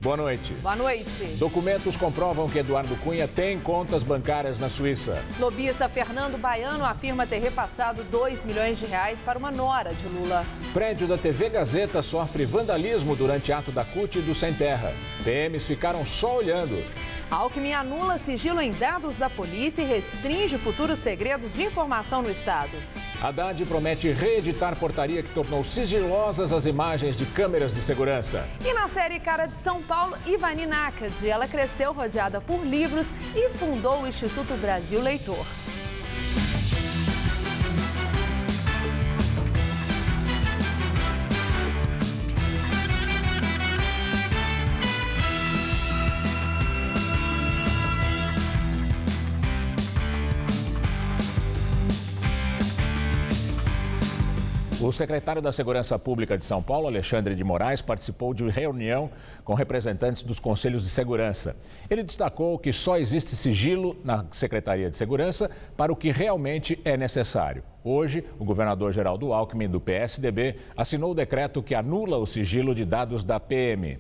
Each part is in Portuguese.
Boa noite. Boa noite. Documentos comprovam que Eduardo Cunha tem contas bancárias na Suíça. Lobista Fernando Baiano afirma ter repassado R$2 milhões para uma nora de Lula. Prédio da TV Gazeta sofre vandalismo durante ato da CUT e do Sem Terra. PMs ficaram só olhando. Alckmin anula sigilo em dados da polícia e restringe futuros segredos de informação no Estado. Haddad promete reeditar portaria que tornou sigilosas as imagens de câmeras de segurança. E na série Cara de São Paulo, Ivani Nakad, ela cresceu rodeada por livros e fundou o Instituto Brasil Leitor. O secretário da Segurança Pública de São Paulo, Alexandre de Moraes, participou de reunião com representantes dos conselhos de segurança. Ele destacou que só existe sigilo na Secretaria de Segurança para o que realmente é necessário. Hoje, o governador Geraldo Alckmin, do PSDB, assinou o decreto que anula o sigilo de dados da PM.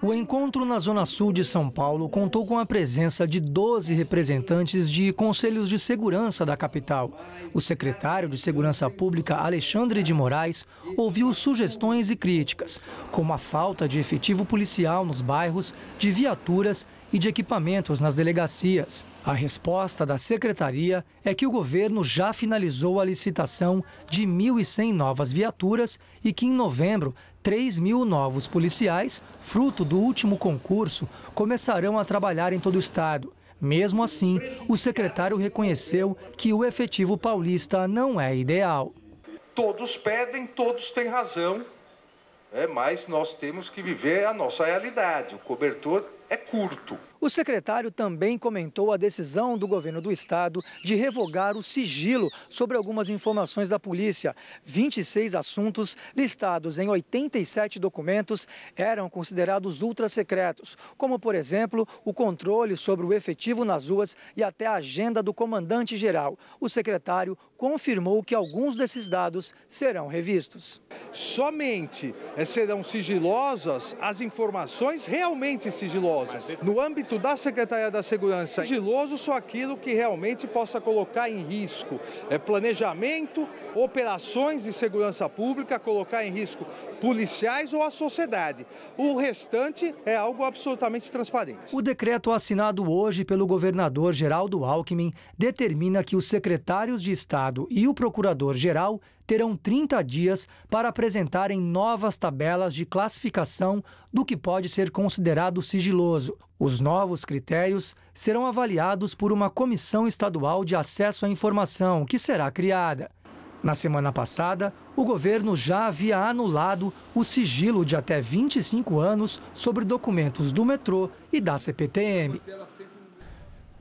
O encontro na Zona Sul de São Paulo contou com a presença de 12 representantes de conselhos de segurança da capital. O secretário de Segurança Pública, Alexandre de Moraes, ouviu sugestões e críticas, como a falta de efetivo policial nos bairros, de viaturas e de equipamentos nas delegacias. A resposta da secretaria é que o governo já finalizou a licitação de 1.100 novas viaturas e que em novembro 3.000 novos policiais, fruto do último concurso, começarão a trabalhar em todo o estado. Mesmo assim, o secretário reconheceu que o efetivo paulista não é ideal. Todos pedem, todos têm razão, mas nós temos que viver a nossa realidade. O cobertor é curto. O secretário também comentou a decisão do governo do estado de revogar o sigilo sobre algumas informações da polícia. 26 assuntos listados em 87 documentos eram considerados ultrasecretos, como, por exemplo, o controle sobre o efetivo nas ruas e até a agenda do comandante-geral. O secretário confirmou que alguns desses dados serão revistos. Somente serão sigilosas as informações realmente sigilosas. No âmbito da Secretaria da Segurança, sigiloso só aquilo que realmente possa colocar em risco planejamento, operações de segurança pública, colocar em risco policiais ou a sociedade. O restante é algo absolutamente transparente. O decreto assinado hoje pelo governador Geraldo Alckmin determina que os secretários de Estado e o procurador-geral terão 30 dias para apresentarem novas tabelas de classificação do que pode ser considerado sigiloso. Os novos critérios serão avaliados por uma comissão estadual de acesso à informação, que será criada. Na semana passada, o governo já havia anulado o sigilo de até 25 anos sobre documentos do metrô e da CPTM.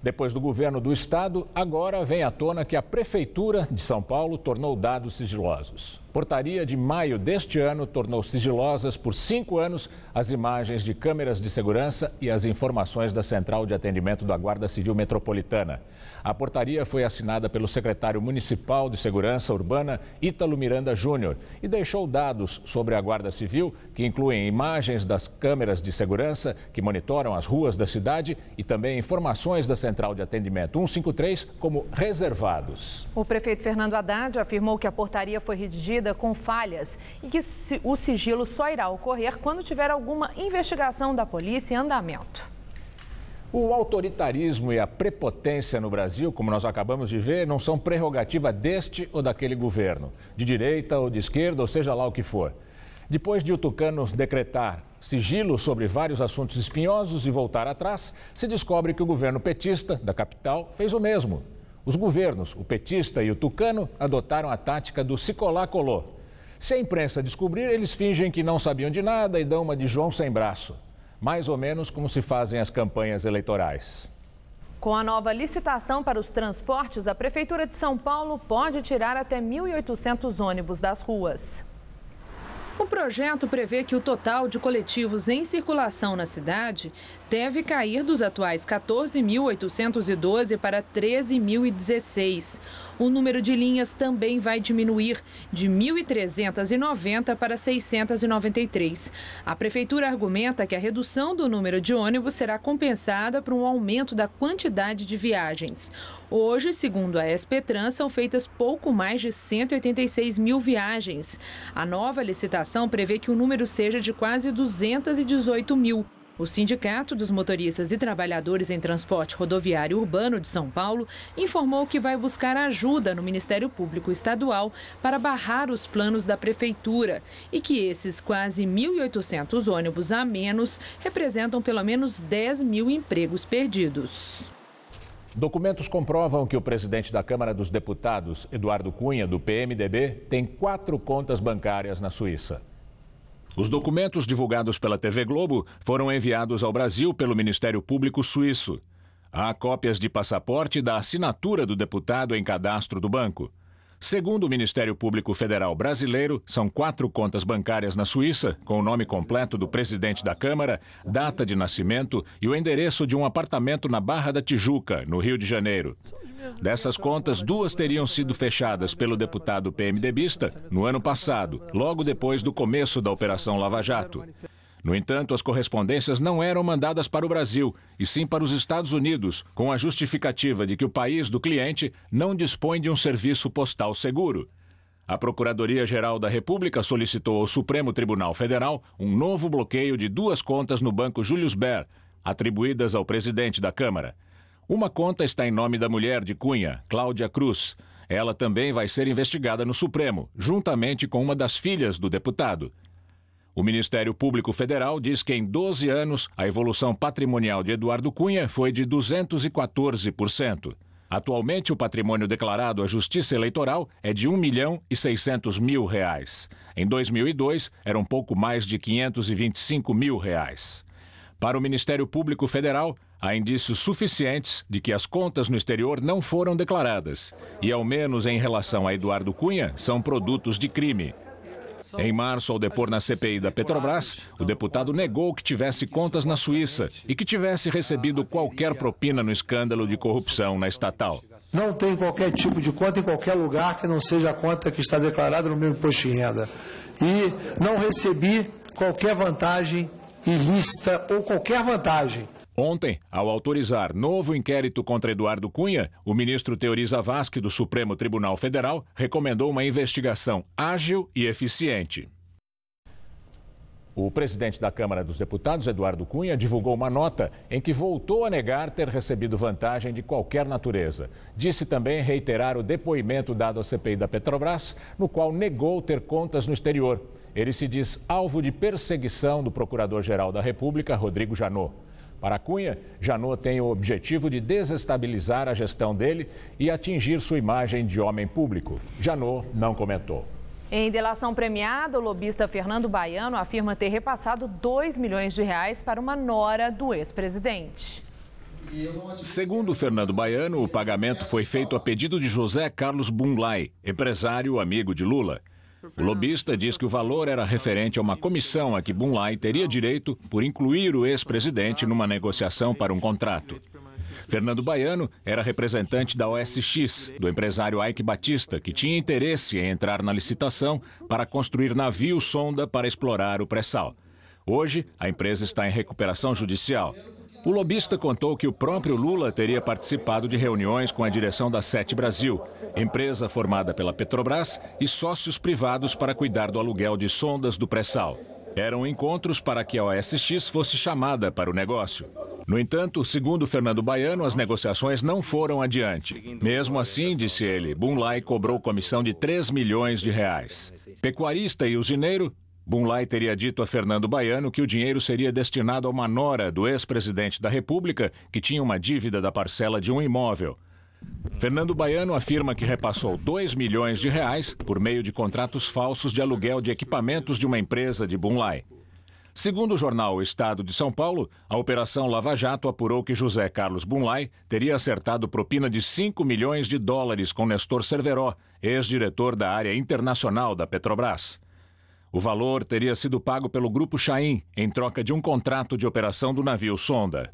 Depois do governo do estado, agora vem à tona que a Prefeitura de São Paulo tornou dados sigilosos. Portaria de maio deste ano tornou sigilosas por 5 anos as imagens de câmeras de segurança e as informações da Central de Atendimento da Guarda Civil Metropolitana. A portaria foi assinada pelo secretário municipal de Segurança Urbana, Ítalo Miranda Júnior, e deixou dados sobre a Guarda Civil, que incluem imagens das câmeras de segurança que monitoram as ruas da cidade e também informações da Central de Atendimento 153 como reservados. O prefeito Fernando Haddad afirmou que a portaria foi redigida com falhas e que o sigilo só irá ocorrer quando tiver alguma investigação da polícia em andamento. O autoritarismo e a prepotência no Brasil, como nós acabamos de ver, não são prerrogativa deste ou daquele governo, de direita ou de esquerda, ou seja lá o que for. Depois de o tucano decretar sigilo sobre vários assuntos espinhosos e voltar atrás, se descobre que o governo petista da capital fez o mesmo. Os governos, o petista e o tucano, adotaram a tática do se colar, colou. Se a imprensa descobrir, eles fingem que não sabiam de nada e dão uma de João sem braço. Mais ou menos como se fazem as campanhas eleitorais. Com a nova licitação para os transportes, a Prefeitura de São Paulo pode tirar até 1.800 ônibus das ruas. O projeto prevê que o total de coletivos em circulação na cidade deve cair dos atuais 14.812 para 13.016. O número de linhas também vai diminuir de 1.390 para 693. A Prefeitura argumenta que a redução do número de ônibus será compensada por um aumento da quantidade de viagens. Hoje, segundo a SP-Trans, são feitas pouco mais de 186 mil viagens. A nova licitação prevê que o número seja de quase 218 mil. O Sindicato dos Motoristas e Trabalhadores em Transporte Rodoviário Urbano de São Paulo informou que vai buscar ajuda no Ministério Público Estadual para barrar os planos da Prefeitura e que esses quase 1.800 ônibus a menos representam pelo menos 10 mil empregos perdidos. Documentos comprovam que o presidente da Câmara dos Deputados, Eduardo Cunha, do PMDB, tem 4 contas bancárias na Suíça. Os documentos divulgados pela TV Globo foram enviados ao Brasil pelo Ministério Público suíço. Há cópias de passaporte da assinatura do deputado em cadastro do banco. Segundo o Ministério Público Federal brasileiro, são 4 contas bancárias na Suíça, com o nome completo do presidente da Câmara, data de nascimento e o endereço de um apartamento na Barra da Tijuca, no Rio de Janeiro. Dessas contas, 2 teriam sido fechadas pelo deputado PMDBista no ano passado, logo depois do começo da Operação Lava Jato. No entanto, as correspondências não eram mandadas para o Brasil, e sim para os Estados Unidos, com a justificativa de que o país do cliente não dispõe de um serviço postal seguro. A Procuradoria-Geral da República solicitou ao Supremo Tribunal Federal um novo bloqueio de 2 contas no Banco Julius Baer, atribuídas ao presidente da Câmara. Uma conta está em nome da mulher de Cunha, Cláudia Cruz. Ela também vai ser investigada no Supremo, juntamente com uma das filhas do deputado. O Ministério Público Federal diz que em 12 anos a evolução patrimonial de Eduardo Cunha foi de 214%. Atualmente, o patrimônio declarado à Justiça Eleitoral é de R$ 1.600.000. Em 2002, era um pouco mais de R$ 525 mil. Para o Ministério Público Federal, há indícios suficientes de que as contas no exterior não foram declaradas e, ao menos em relação a Eduardo Cunha, são produtos de crime. Em março, ao depor na CPI da Petrobras, o deputado negou que tivesse contas na Suíça e que tivesse recebido qualquer propina no escândalo de corrupção na estatal. Não tem qualquer tipo de conta em qualquer lugar que não seja a conta que está declarada no meu imposto de renda. E não recebi qualquer vantagem ilícita ou qualquer vantagem. Ontem, ao autorizar novo inquérito contra Eduardo Cunha, o ministro Teori Zavascki, do Supremo Tribunal Federal, recomendou uma investigação ágil e eficiente. O presidente da Câmara dos Deputados, Eduardo Cunha, divulgou uma nota em que voltou a negar ter recebido vantagem de qualquer natureza. Disse também reiterar o depoimento dado à CPI da Petrobras, no qual negou ter contas no exterior. Ele se diz alvo de perseguição do Procurador-Geral da República, Rodrigo Janot. Para Cunha, Janot tem o objetivo de desestabilizar a gestão dele e atingir sua imagem de homem público. Janot não comentou. Em delação premiada, o lobista Fernando Baiano afirma ter repassado R$ 2 milhões para uma nora do ex-presidente. Segundo Fernando Baiano, o pagamento foi feito a pedido de José Carlos Bunlai, empresário amigo de Lula. O lobista diz que o valor era referente a uma comissão a que Bunlai teria direito por incluir o ex-presidente numa negociação para um contrato. Fernando Baiano era representante da OSX, do empresário Eike Batista, que tinha interesse em entrar na licitação para construir navio-sonda para explorar o pré-sal. Hoje, a empresa está em recuperação judicial. O lobista contou que o próprio Lula teria participado de reuniões com a direção da Sete Brasil, empresa formada pela Petrobras, e sócios privados para cuidar do aluguel de sondas do pré-sal. Eram encontros para que a OSX fosse chamada para o negócio. No entanto, segundo Fernando Baiano, as negociações não foram adiante. Mesmo assim, disse ele, Bunlai cobrou comissão de R$ 3 milhões. Pecuarista e usineiro, Bunlai teria dito a Fernando Baiano que o dinheiro seria destinado a uma nora do ex-presidente da República que tinha uma dívida da parcela de um imóvel. Fernando Baiano afirma que repassou R$ 2 milhões por meio de contratos falsos de aluguel de equipamentos de uma empresa de Bunlai. Segundo o jornal O Estado de São Paulo, a Operação Lava Jato apurou que José Carlos Bunlai teria acertado propina de US$ 5 milhões com Nestor Cerveró, ex-diretor da área internacional da Petrobras. O valor teria sido pago pelo Grupo Chaim, em troca de um contrato de operação do navio sonda.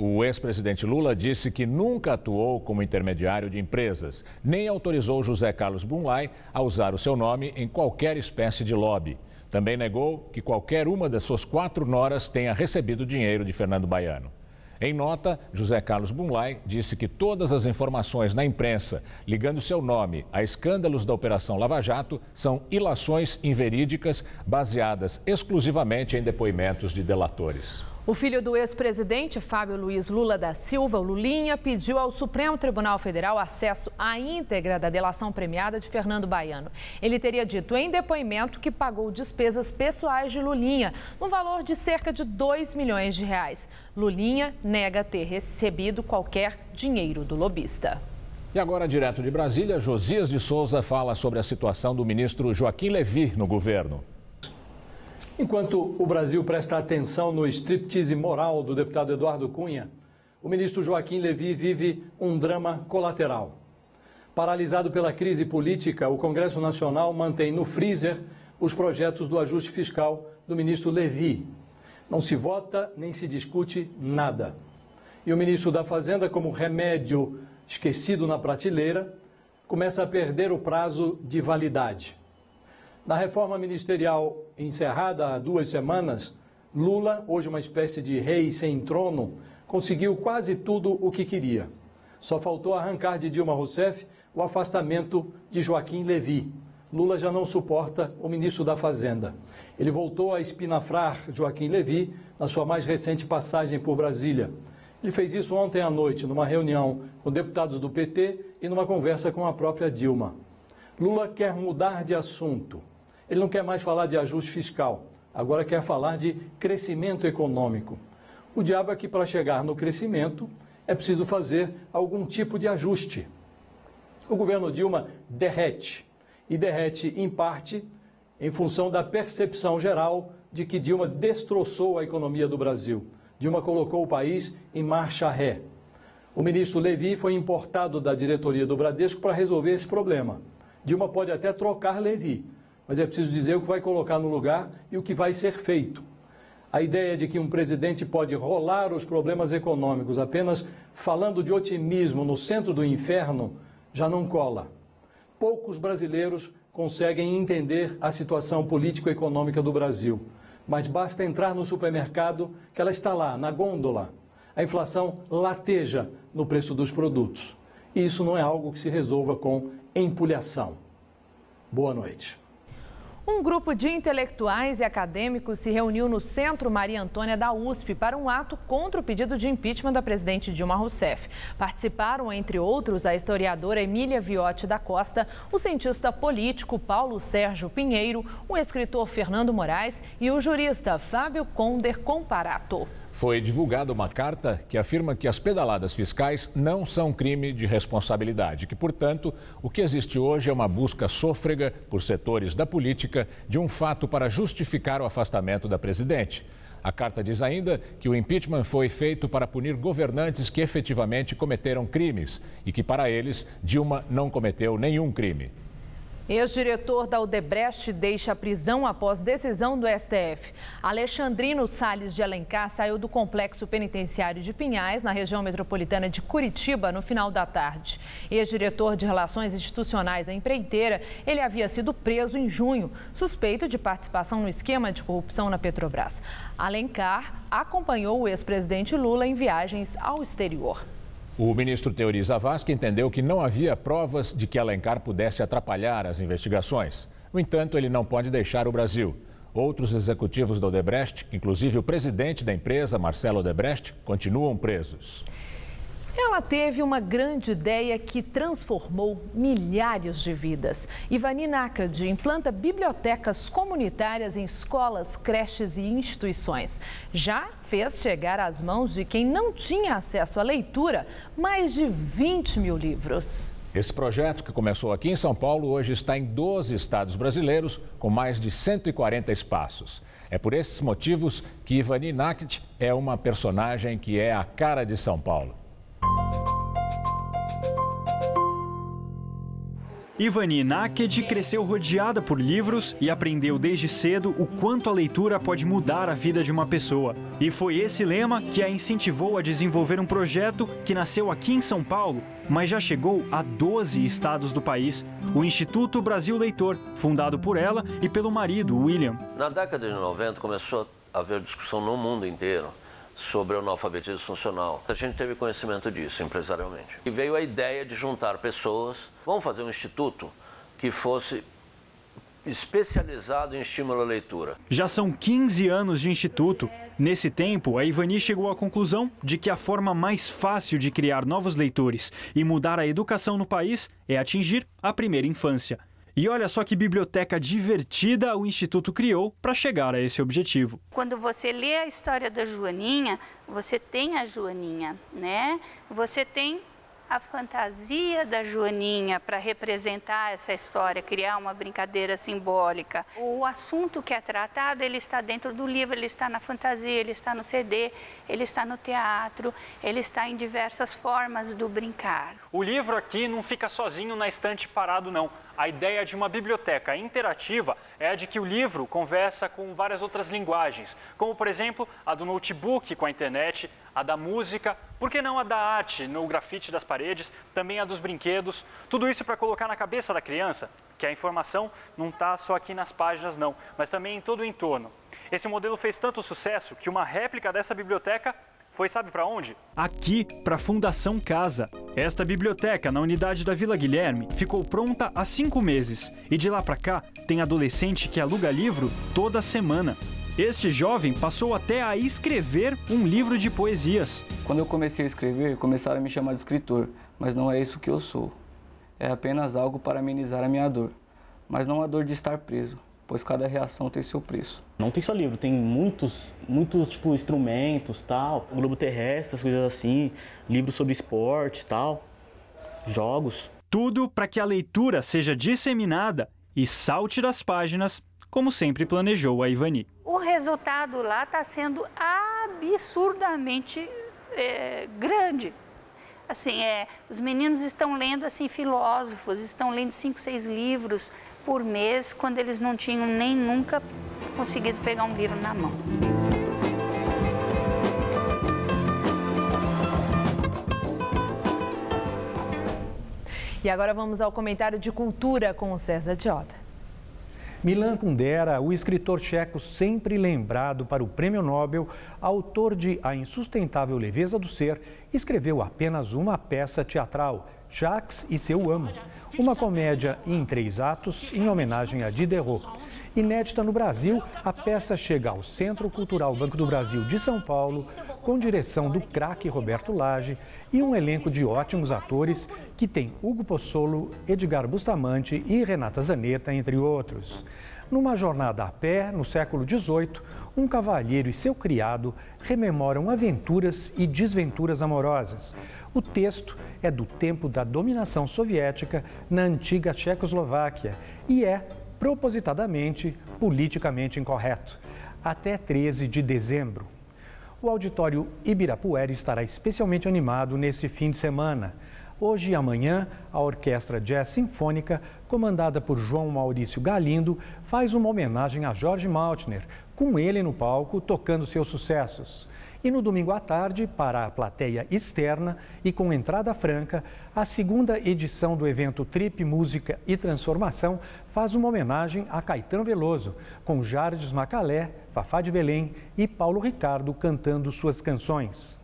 O ex-presidente Lula disse que nunca atuou como intermediário de empresas, nem autorizou José Carlos Bunlai a usar o seu nome em qualquer espécie de lobby. Também negou que qualquer uma das suas 4 noras tenha recebido dinheiro de Fernando Baiano. Em nota, José Carlos Bunlai disse que todas as informações na imprensa ligando seu nome a escândalos da Operação Lava Jato são ilações inverídicas baseadas exclusivamente em depoimentos de delatores. O filho do ex-presidente, Fábio Luiz Lula da Silva, o Lulinha, pediu ao Supremo Tribunal Federal acesso à íntegra da delação premiada de Fernando Baiano. Ele teria dito em depoimento que pagou despesas pessoais de Lulinha, no valor de cerca de 2 milhões de reais. Lulinha nega ter recebido qualquer dinheiro do lobista. E agora, direto de Brasília, Josias de Souza fala sobre a situação do ministro Joaquim Levy no governo. Enquanto o Brasil presta atenção no striptease moral do deputado Eduardo Cunha, o ministro Joaquim Levy vive um drama colateral. Paralisado pela crise política, o Congresso Nacional mantém no freezer os projetos do ajuste fiscal do ministro Levy. Não se vota nem se discute nada. E o ministro da Fazenda, como remédio esquecido na prateleira, começa a perder o prazo de validade. Na reforma ministerial encerrada há 2 semanas, Lula, hoje uma espécie de rei sem trono, conseguiu quase tudo o que queria. Só faltou arrancar de Dilma Rousseff o afastamento de Joaquim Levy. Lula já não suporta o ministro da Fazenda. Ele voltou a espinafrar Joaquim Levy na sua mais recente passagem por Brasília. Ele fez isso ontem à noite, numa reunião com deputados do PT e numa conversa com a própria Dilma. Lula quer mudar de assunto. Ele não quer mais falar de ajuste fiscal, agora quer falar de crescimento econômico. O diabo é que para chegar no crescimento é preciso fazer algum tipo de ajuste. O governo Dilma derrete, e derrete em parte em função da percepção geral de que Dilma destroçou a economia do Brasil. Dilma colocou o país em marcha ré. O ministro Levy foi importado da diretoria do Bradesco para resolver esse problema. Dilma pode até trocar Levy, mas é preciso dizer o que vai colocar no lugar e o que vai ser feito. A ideia de que um presidente pode rolar os problemas econômicos apenas falando de otimismo no centro do inferno já não cola. Poucos brasileiros conseguem entender a situação político-econômica do Brasil, mas basta entrar no supermercado que ela está lá, na gôndola. A inflação lateja no preço dos produtos. E isso não é algo que se resolva com empulhação. Boa noite. Um grupo de intelectuais e acadêmicos se reuniu no Centro Maria Antônia da USP para um ato contra o pedido de impeachment da presidente Dilma Rousseff. Participaram, entre outros, a historiadora Emília Viotti da Costa, o cientista político Paulo Sérgio Pinheiro, o escritor Fernando Moraes e o jurista Fábio Conder Comparato. Foi divulgada uma carta que afirma que as pedaladas fiscais não são crime de responsabilidade, que, portanto, o que existe hoje é uma busca sôfrega por setores da política de um fato para justificar o afastamento da presidente. A carta diz ainda que o impeachment foi feito para punir governantes que efetivamente cometeram crimes e que, para eles, Dilma não cometeu nenhum crime. Ex-diretor da Odebrecht deixa a prisão após decisão do STF. Alexandrino Salles de Alencar saiu do complexo penitenciário de Pinhais, na região metropolitana de Curitiba, no final da tarde. Ex-diretor de Relações Institucionais da empreiteira, ele havia sido preso em junho, suspeito de participação no esquema de corrupção na Petrobras. Alencar acompanhou o ex-presidente Lula em viagens ao exterior. O ministro Teori Zavascki entendeu que não havia provas de que Alencar pudesse atrapalhar as investigações. No entanto, ele não pode deixar o Brasil. Outros executivos da Odebrecht, inclusive o presidente da empresa, Marcelo Odebrecht, continuam presos. Ela teve uma grande ideia que transformou milhares de vidas. Ivani Nakad implanta bibliotecas comunitárias em escolas, creches e instituições. Já fez chegar às mãos de quem não tinha acesso à leitura mais de 20 mil livros. Esse projeto, que começou aqui em São Paulo, hoje está em 12 estados brasileiros, com mais de 140 espaços. É por esses motivos que Ivani Nakad é uma personagem que é a cara de São Paulo. Ivani Naked cresceu rodeada por livros e aprendeu desde cedo o quanto a leitura pode mudar a vida de uma pessoa. E foi esse lema que a incentivou a desenvolver um projeto que nasceu aqui em São Paulo, mas já chegou a 12 estados do país, o Instituto Brasil Leitor, fundado por ela e pelo marido, William. Na década de 90 começou a haver discussão no mundo inteiro sobre o analfabetismo funcional. A gente teve conhecimento disso empresarialmente. E veio a ideia de juntar pessoas, vamos fazer um instituto que fosse especializado em estímulo à leitura. Já são 15 anos de instituto. Nesse tempo, a Ivani chegou à conclusão de que a forma mais fácil de criar novos leitores e mudar a educação no país é atingir a primeira infância. E olha só que biblioteca divertida o Instituto criou para chegar a esse objetivo. Quando você lê a história da Joaninha, você tem a Joaninha, né? Você tem a fantasia da Joaninha para representar essa história, criar uma brincadeira simbólica. O assunto que é tratado, ele está dentro do livro, ele está na fantasia, ele está no CD, ele está no teatro, ele está em diversas formas do brincar. O livro aqui não fica sozinho na estante parado, não. A ideia de uma biblioteca interativa é a de que o livro conversa com várias outras linguagens, como, por exemplo, a do notebook com a internet, a da música, por que não a da arte, no grafite das paredes, também a dos brinquedos. Tudo isso para colocar na cabeça da criança que a informação não está só aqui nas páginas, não, mas também em todo o entorno. Esse modelo fez tanto sucesso que uma réplica dessa biblioteca foi, sabe para onde? Aqui, para a Fundação Casa. Esta biblioteca, na unidade da Vila Guilherme, ficou pronta há 5 meses. E de lá para cá, tem adolescente que aluga livro toda semana. Este jovem passou até a escrever um livro de poesias. Quando eu comecei a escrever, começaram a me chamar de escritor, mas não é isso que eu sou. É apenas algo para amenizar a minha dor, mas não a dor de estar preso, pois cada reação tem seu preço. Não tem só livro, tem muitos tipo instrumentos, tal, globo terrestre, as coisas assim, livros sobre esporte, tal, jogos. Tudo para que a leitura seja disseminada e salte das páginas, como sempre planejou a Ivani. O resultado lá está sendo absurdamente grande. Assim, os meninos estão lendo assim, filósofos, estão lendo 5, 6 livros por mês, quando eles não tinham nem nunca conseguido pegar um livro na mão. E agora vamos ao comentário de cultura com o César Dioda. Milan Kundera, o escritor checo sempre lembrado para o Prêmio Nobel, autor de A Insustentável Leveza do Ser, escreveu apenas uma peça teatral, Jacques e seu Amo, uma comédia em 3 atos em homenagem a Diderot. Inédita no Brasil, a peça chega ao Centro Cultural Banco do Brasil de São Paulo, com direção do craque Roberto Lage e um elenco de ótimos atores que tem Hugo Pozzolo, Edgar Bustamante e Renata Zanetta, entre outros. Numa jornada a pé, no século XVIII, um cavalheiro e seu criado rememoram aventuras e desventuras amorosas. O texto é do tempo da dominação soviética na antiga Tchecoslováquia e é, propositadamente, politicamente incorreto. Até 13 de dezembro. O auditório Ibirapuera estará especialmente animado nesse fim de semana. Hoje e amanhã, a Orquestra Jazz Sinfônica, comandada por João Maurício Galindo, faz uma homenagem a Jorge Maltner, com ele no palco tocando seus sucessos. E no domingo à tarde, para a plateia externa e com entrada franca, a 2ª edição do evento Trip Música e Transformação faz uma homenagem a Caetano Veloso, com Jardes Macalé, Fafá de Belém e Paulo Ricardo cantando suas canções.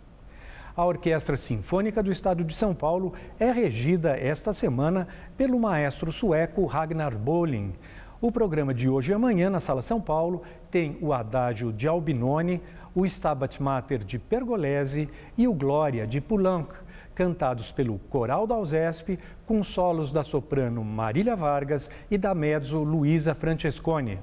A Orquestra Sinfônica do Estado de São Paulo é regida esta semana pelo maestro sueco Ragnar Bolin. O programa de hoje e amanhã na Sala São Paulo tem o Adágio de Albinoni, o Stabat Mater de Pergolesi e o Glória de Poulenc, cantados pelo Coral da USESP, com solos da soprano Marília Vargas e da mezzo Luísa Francesconi.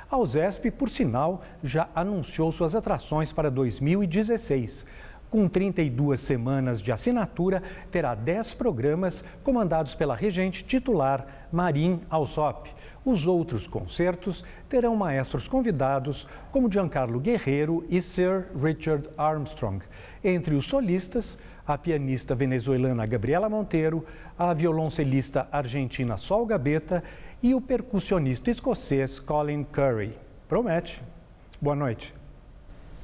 A USESP, por sinal, já anunciou suas atrações para 2016. Com 32 semanas de assinatura, terá 10 programas comandados pela regente titular Marin Alsop. Os outros concertos terão maestros convidados como Giancarlo Guerreiro e Sir Richard Armstrong. Entre os solistas, a pianista venezuelana Gabriela Monteiro, a violoncelista argentina Sol Gabetta e o percussionista escocês Colin Curry. Promete. Boa noite.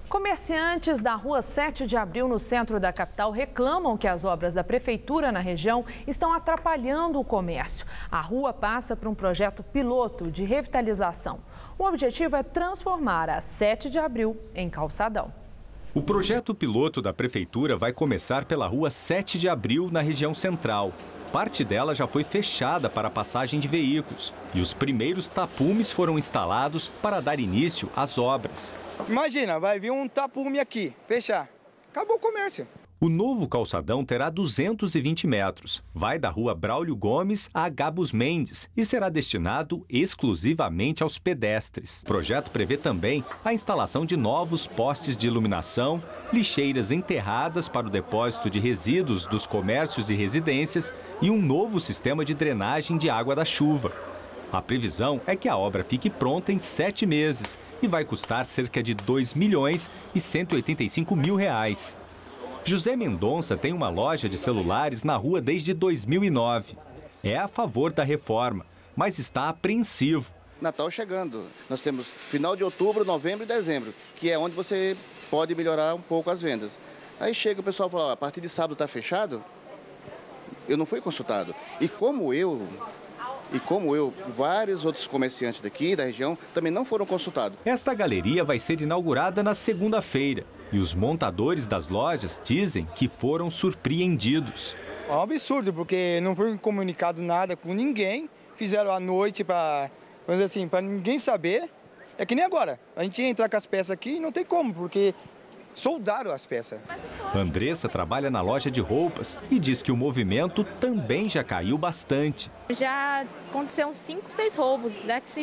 Comerciantes da Rua 7 de Abril, no centro da capital, reclamam que as obras da prefeitura na região estão atrapalhando o comércio. A rua passa por um projeto piloto de revitalização. O objetivo é transformar a 7 de Abril em calçadão. O projeto piloto da prefeitura vai começar pela Rua 7 de Abril, na região central. Parte dela já foi fechada para a passagem de veículos e os primeiros tapumes foram instalados para dar início às obras. Imagina, vai vir um tapume aqui, fechar. Acabou o comércio. O novo calçadão terá 220 metros. Vai da Rua Braulio Gomes a Gabus Mendes e será destinado exclusivamente aos pedestres. O projeto prevê também a instalação de novos postes de iluminação, lixeiras enterradas para o depósito de resíduos dos comércios e residências e um novo sistema de drenagem de água da chuva. A previsão é que a obra fique pronta em 7 meses e vai custar cerca de R$ 2.185.000. José Mendonça tem uma loja de celulares na rua desde 2009. É a favor da reforma, mas está apreensivo. Natal chegando. Nós temos final de outubro, novembro e dezembro, que é onde você pode melhorar um pouco as vendas. Aí chega o pessoal e fala, a partir de sábado está fechado? Eu não fui consultado. E como eu, vários outros comerciantes daqui da região também não foram consultados. Esta galeria vai ser inaugurada na segunda-feira e os montadores das lojas dizem que foram surpreendidos. É um absurdo, porque não foi comunicado nada com ninguém, fizeram à noite para ninguém saber. É que nem agora, a gente ia entrar com as peças aqui e não tem como, porque soldaram as peças. Andressa trabalha na loja de roupas e diz que o movimento também já caiu bastante. Já aconteceu uns 5, 6 roubos,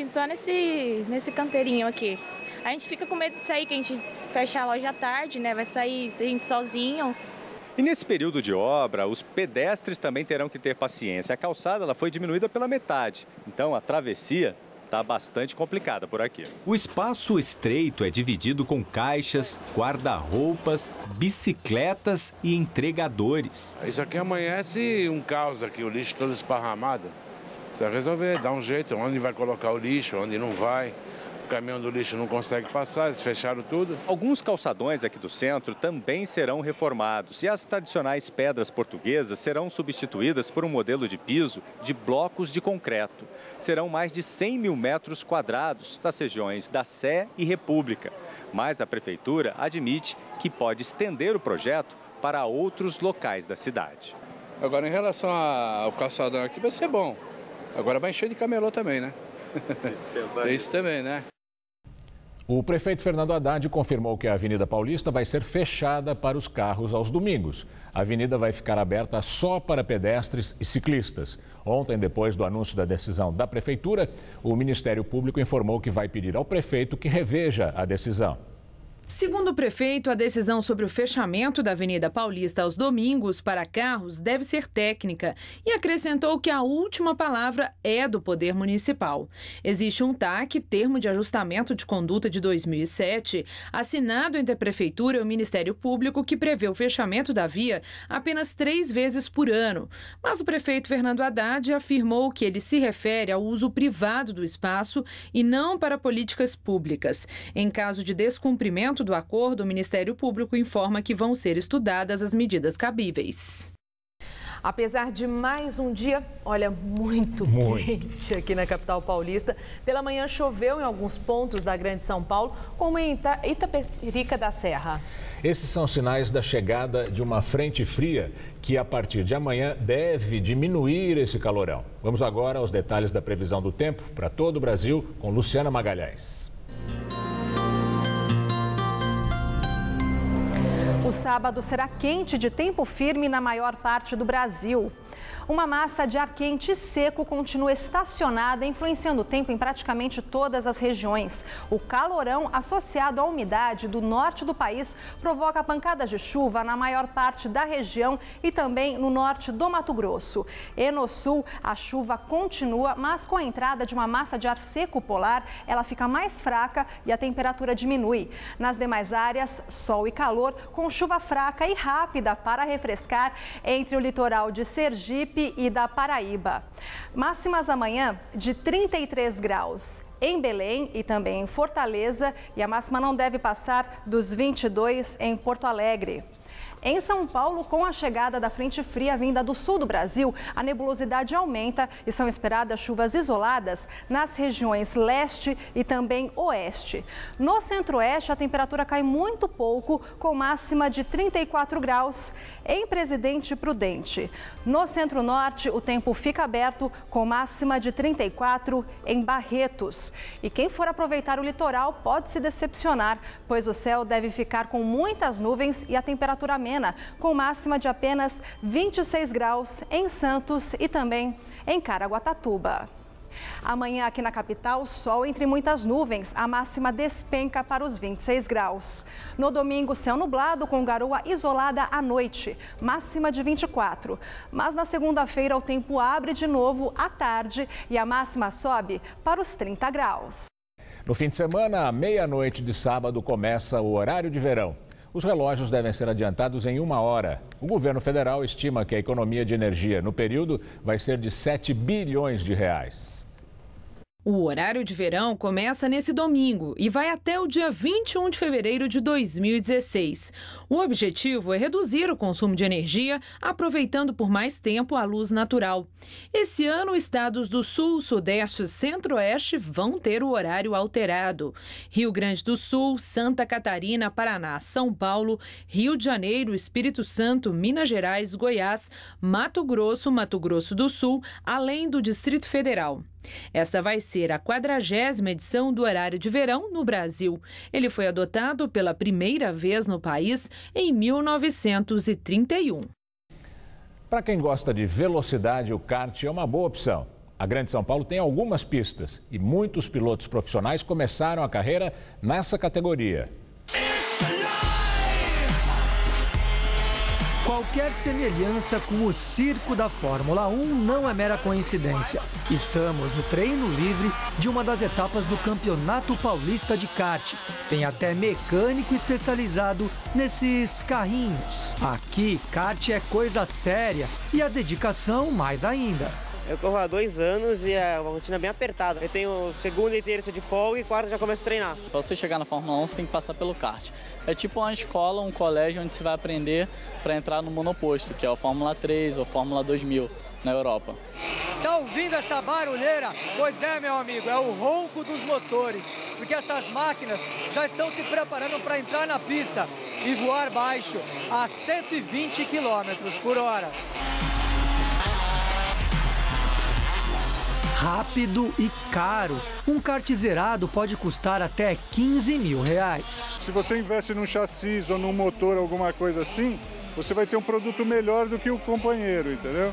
só nesse canteirinho aqui. A gente fica com medo de sair, que a gente fecha a loja à tarde, né? Vai sair a gente sozinho. E nesse período de obra, os pedestres também terão que ter paciência. A calçada ela foi diminuída pela metade, então a travessia está bastante complicada por aqui. O espaço estreito é dividido com caixas, guarda-roupas, bicicletas e entregadores. Isso aqui amanhece um caos aqui, o lixo todo esparramado. Precisa resolver, dar um jeito, onde vai colocar o lixo, onde não vai. O caminhão do lixo não consegue passar, eles fecharam tudo. Alguns calçadões aqui do centro também serão reformados e as tradicionais pedras portuguesas serão substituídas por um modelo de piso de blocos de concreto. Serão mais de 100 mil metros quadrados das regiões da Sé e República. Mas a prefeitura admite que pode estender o projeto para outros locais da cidade. Agora, em relação ao calçadão aqui, vai ser bom. Agora vai encher de camelô também, né? É isso também, né? O prefeito Fernando Haddad confirmou que a Avenida Paulista vai ser fechada para os carros aos domingos. A avenida vai ficar aberta só para pedestres e ciclistas. Ontem, depois do anúncio da decisão da prefeitura, o Ministério Público informou que vai pedir ao prefeito que reveja a decisão. Segundo o prefeito, a decisão sobre o fechamento da Avenida Paulista aos domingos para carros deve ser técnica e acrescentou que a última palavra é do Poder Municipal. Existe um TAC, Termo de Ajustamento de Conduta de 2007, assinado entre a Prefeitura e o Ministério Público, que prevê o fechamento da via apenas 3 vezes por ano. Mas o prefeito Fernando Haddad afirmou que ele se refere ao uso privado do espaço e não para políticas públicas. Em caso de descumprimento do acordo, o Ministério Público informa que vão ser estudadas as medidas cabíveis. Apesar de mais um dia, olha, muito quente aqui na capital paulista. Pela manhã choveu em alguns pontos da Grande São Paulo, como em Itapecerica da Serra. Esses são sinais da chegada de uma frente fria que, a partir de amanhã, deve diminuir esse calorão. Vamos agora aos detalhes da previsão do tempo para todo o Brasil com Luciana Magalhães. O sábado será quente de tempo firme na maior parte do Brasil. Uma massa de ar quente e seco continua estacionada, influenciando o tempo em praticamente todas as regiões. O calorão associado à umidade do norte do país provoca pancadas de chuva na maior parte da região e também no norte do Mato Grosso. E no sul, a chuva continua, mas com a entrada de uma massa de ar seco polar, ela fica mais fraca e a temperatura diminui. Nas demais áreas, sol e calor, com chuva fraca e rápida para refrescar entre o litoral de Sergipe e da Paraíba. Máximas amanhã de 33 graus em Belém e também em Fortaleza, e a máxima não deve passar dos 22 em Porto Alegre. Em São Paulo, com a chegada da frente fria vinda do sul do Brasil, a nebulosidade aumenta e são esperadas chuvas isoladas nas regiões leste e também oeste. No centro-oeste, a temperatura cai muito pouco, com máxima de 34 graus em Presidente Prudente. No centro-norte, o tempo fica aberto, com máxima de 34 em Barretos. E quem for aproveitar o litoral pode se decepcionar, pois o céu deve ficar com muitas nuvens e a temperatura amena, com máxima de apenas 26 graus em Santos e também em Caraguatatuba. Amanhã aqui na capital, sol entre muitas nuvens, a máxima despenca para os 26 graus. No domingo, céu nublado com garoa isolada à noite, máxima de 24. Mas na segunda-feira o tempo abre de novo à tarde e a máxima sobe para os 30 graus. No fim de semana, à meia-noite de sábado, começa o horário de verão. Os relógios devem ser adiantados em 1 hora. O governo federal estima que a economia de energia no período vai ser de 7 bilhões de reais. O horário de verão começa nesse domingo e vai até o dia 21 de fevereiro de 2016. O objetivo é reduzir o consumo de energia, aproveitando por mais tempo a luz natural. Esse ano, estados do Sul, Sudeste e Centro-Oeste vão ter o horário alterado. Rio Grande do Sul, Santa Catarina, Paraná, São Paulo, Rio de Janeiro, Espírito Santo, Minas Gerais, Goiás, Mato Grosso do Sul, além do Distrito Federal. Esta vai ser a 40ª edição do horário de verão no Brasil. Ele foi adotado pela primeira vez no país em 1931. Para quem gosta de velocidade, o kart é uma boa opção. A Grande São Paulo tem algumas pistas e muitos pilotos profissionais começaram a carreira nessa categoria. Qualquer semelhança com o circo da Fórmula 1 não é mera coincidência. Estamos no treino livre de uma das etapas do Campeonato Paulista de Kart. Tem até mecânico especializado nesses carrinhos. Aqui, kart é coisa séria e a dedicação mais ainda. Eu corro há 2 anos e é uma rotina bem apertada. Eu tenho segunda e terça de folga e quarta já começo a treinar. Para você chegar na Fórmula 1, você tem que passar pelo kart. É tipo uma escola, um colégio onde você vai aprender para entrar no monoposto, que é a Fórmula 3 ou Fórmula 2000 na Europa. Tá ouvindo essa barulheira? Pois é, meu amigo, é o ronco dos motores, porque essas máquinas já estão se preparando para entrar na pista e voar baixo a 120 km por hora. Rápido e caro. Um kart zerado pode custar até 15 mil reais. Se você investe num chassi ou num motor, alguma coisa assim, você vai ter um produto melhor do que o companheiro, entendeu?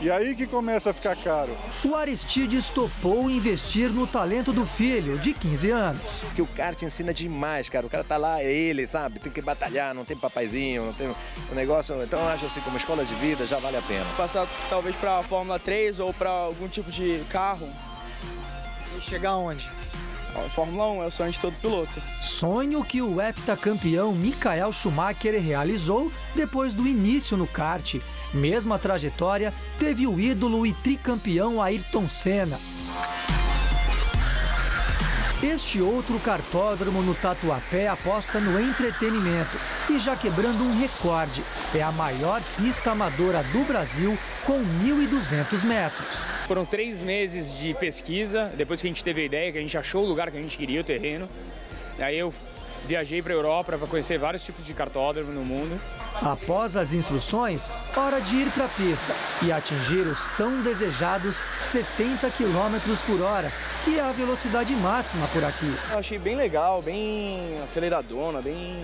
E aí que começa a ficar caro. O Aristides topou investir no talento do filho, de 15 anos. Que o kart ensina demais, cara. O cara tá lá, é ele, sabe? Tem que batalhar, não tem papaizinho, não tem um negócio. Então eu acho assim, como escola de vida, já vale a pena. Passar talvez para a Fórmula 3 ou para algum tipo de carro. E chegar onde? A Fórmula 1 é o sonho de todo piloto. Sonho que o heptacampeão Michael Schumacher realizou depois do início no kart. Mesma trajetória teve o ídolo e tricampeão Ayrton Senna. Este outro kartódromo no Tatuapé aposta no entretenimento e já quebrando um recorde. É a maior pista amadora do Brasil com 1.200 metros. Foram 3 meses de pesquisa, depois que a gente teve a ideia, que a gente achou o lugar que a gente queria, o terreno. Aí eu viajei para a Europa para conhecer vários tipos de cartódromo no mundo. Após as instruções, hora de ir para a pista e atingir os tão desejados 70 km por hora, que é a velocidade máxima por aqui. Eu achei bem legal, bem aceleradona, bem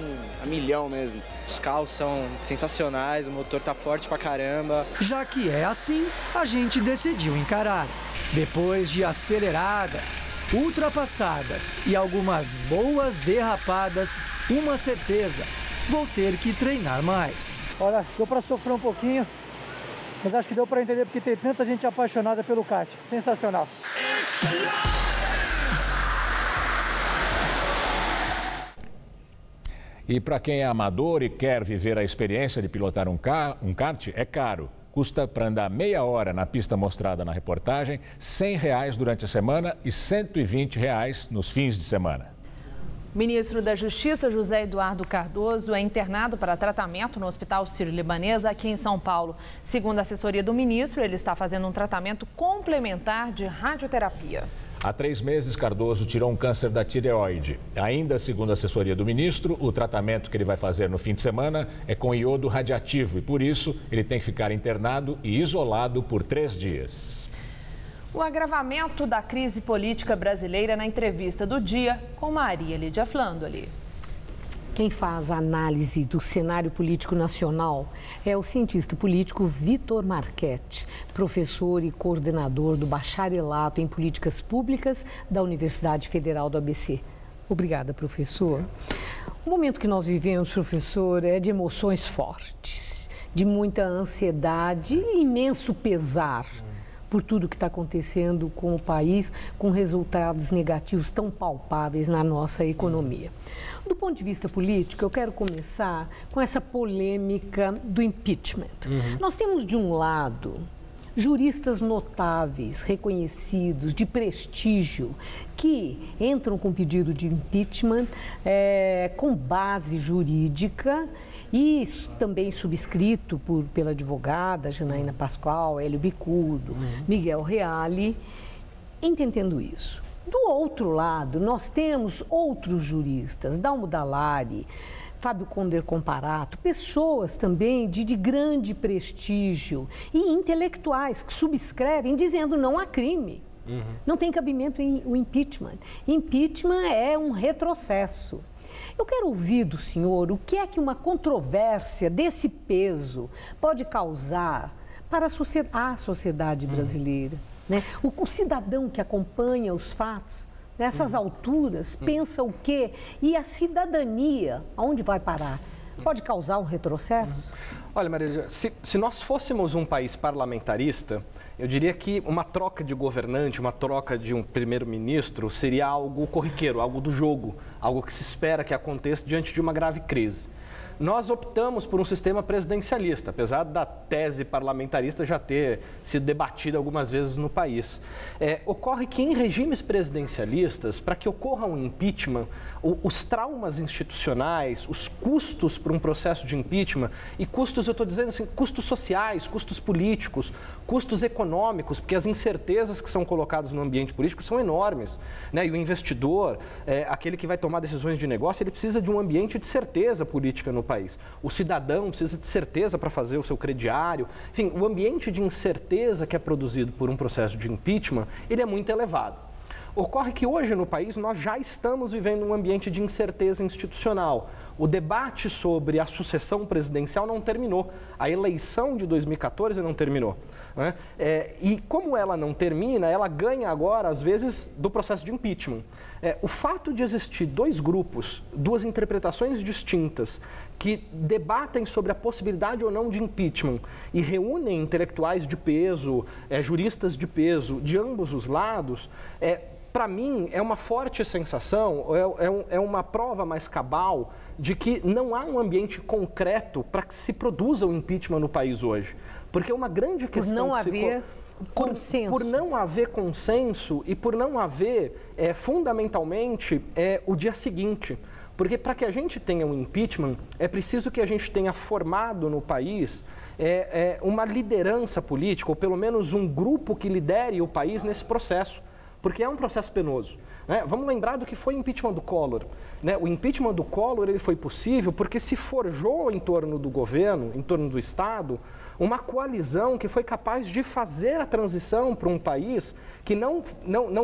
a milhão mesmo. Os carros são sensacionais, o motor tá forte pra caramba. Já que é assim, a gente decidiu encarar. Depois de aceleradas, ultrapassadas e algumas boas derrapadas, uma certeza: vou ter que treinar mais. Olha, deu para sofrer um pouquinho, mas acho que deu para entender porque tem tanta gente apaixonada pelo kart. Sensacional. E para quem é amador e quer viver a experiência de pilotar um kart, é caro. Custa, para andar meia hora na pista mostrada na reportagem, R$ 100 durante a semana e R$ 120 nos fins de semana. O ministro da Justiça, José Eduardo Cardoso, é internado para tratamento no Hospital Sírio-Libanês, aqui em São Paulo. Segundo a assessoria do ministro, ele está fazendo um tratamento complementar de radioterapia. Há 3 meses, Cardoso tirou um câncer da tireoide. Ainda segundo a assessoria do ministro, o tratamento que ele vai fazer no fim de semana é com iodo radiativo e, por isso, ele tem que ficar internado e isolado por 3 dias. O agravamento da crise política brasileira na entrevista do dia com Maria Lídia Flandoli. Quem faz a análise do cenário político nacional é o cientista político Vitor Marchetti, professor e coordenador do bacharelato em políticas públicas da Universidade Federal do ABC. Obrigada, professor. O momento que nós vivemos, professor, é de emoções fortes, de muita ansiedade e imenso pesar por tudo que está acontecendo com o país, com resultados negativos tão palpáveis na nossa economia. Do ponto de vista político, eu quero começar com essa polêmica do impeachment. Nós temos, de um lado, juristas notáveis, reconhecidos, de prestígio, que entram com pedido de impeachment com base jurídica e também subscrito pela advogada Janaína Pascoal, Hélio Bicudo, Miguel Reale, entendendo isso. Do outro lado, nós temos outros juristas, Dalmo Dallari, Fábio Conder Comparato, pessoas também de grande prestígio e intelectuais que subscrevem dizendo não há crime. Não tem cabimento o impeachment. Impeachment é um retrocesso. Eu quero ouvir do senhor o que é que uma controvérsia desse peso pode causar para a sociedade brasileira. Né? O cidadão que acompanha os fatos, nessas alturas, pensa o quê? E a cidadania, aonde vai parar? Pode causar um retrocesso? Olha, Maria, se nós fôssemos um país parlamentarista, eu diria que uma troca de governante, uma troca de um primeiro-ministro seria algo corriqueiro, algo do jogo, algo que se espera que aconteça diante de uma grave crise. Nós optamos por um sistema presidencialista, apesar da tese parlamentarista já ter sido debatida algumas vezes no país. Ocorre que em regimes presidencialistas, para que ocorra um impeachment, os traumas institucionais, os custos para um processo de impeachment, e custos, eu estou dizendo assim, custos sociais, custos políticos, custos econômicos, porque as incertezas que são colocadas no ambiente político são enormes, né? E o investidor, aquele que vai tomar decisões de negócio, ele precisa de um ambiente de certeza política no país. O cidadão precisa de certeza para fazer o seu crediário. Enfim, o ambiente de incerteza que é produzido por um processo de impeachment, ele é muito elevado. Ocorre que hoje no país nós já estamos vivendo um ambiente de incerteza institucional. O debate sobre a sucessão presidencial não terminou. A eleição de 2014 não terminou. Né? E como ela não termina, ela ganha agora, às vezes, do processo de impeachment. O fato de existir 2 grupos, 2 interpretações distintas, que debatem sobre a possibilidade ou não de impeachment e reúnem intelectuais de peso, juristas de peso, de ambos os lados, para mim, é uma forte sensação, é uma prova mais cabal de que não há um ambiente concreto para que se produza o impeachment no país hoje. Porque uma grande questão... Por não haver consenso. Por não haver consenso e por não haver, fundamentalmente, o dia seguinte. Porque para que a gente tenha um impeachment, é preciso que a gente tenha formado no país uma liderança política, ou pelo menos um grupo que lidere o país nesse processo. porque é um processo penoso. Né? Vamos lembrar do que foi o impeachment do Collor. Né? O impeachment do Collor ele foi possível porque se forjou em torno do governo, em torno do Estado, uma coalizão que foi capaz de fazer a transição para um país que não